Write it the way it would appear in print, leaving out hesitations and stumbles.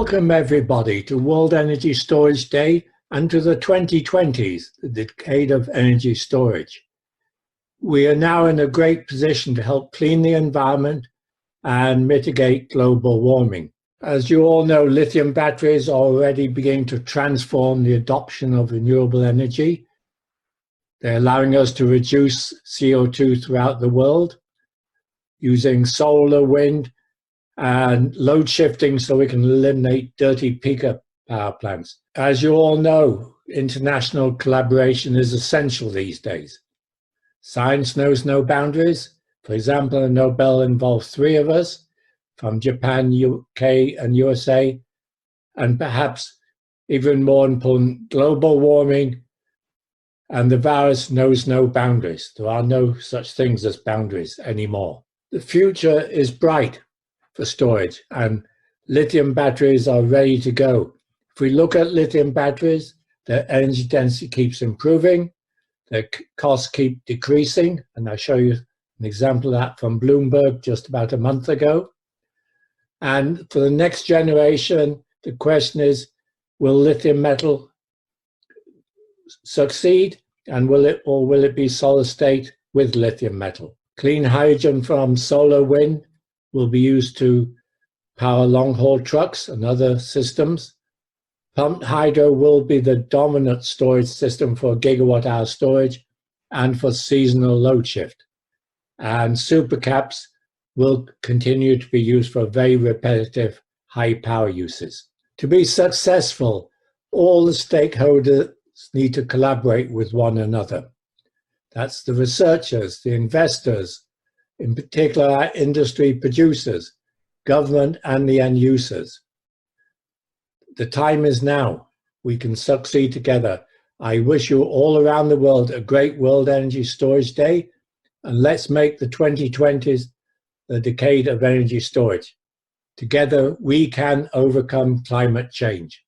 Welcome everybody to World Energy Storage Day and to the 2020s, the decade of energy storage. We are now in a great position to help clean the environment and mitigate global warming. As you all know, lithium batteries are already beginning to transform the adoption of renewable energy. They're allowing us to reduce CO2 throughout the world using solar, wind, and load shifting so we can eliminate dirty peaker power plants. As you all know, international collaboration is essential these days. Science knows no boundaries. For example, a Nobel involved 3 of us from Japan, UK, and USA, and perhaps even more important, global warming and the virus knows no boundaries. There are no such things as boundaries anymore. The future is bright for storage, and lithium batteries are ready to go. If we look at lithium batteries, their energy density keeps improving, their costs keep decreasing, and I'll show you an example of that from Bloomberg just about a month ago. And for the next generation, the question is, will lithium metal succeed, and will it be solid state with lithium metal? Clean hydrogen from solar, wind will be used to power long-haul trucks and other systems. Pumped hydro will be the dominant storage system for gigawatt-hour storage and for seasonal load shift. And supercaps will continue to be used for very repetitive high-power uses. To be successful, all the stakeholders need to collaborate with one another. That's the researchers, the investors, in particular our industry producers, government, and the end users. The time is now. We can succeed together. I wish you all around the world a great World Energy Storage Day, and let's make the 2020s the decade of energy storage. Together, we can overcome climate change.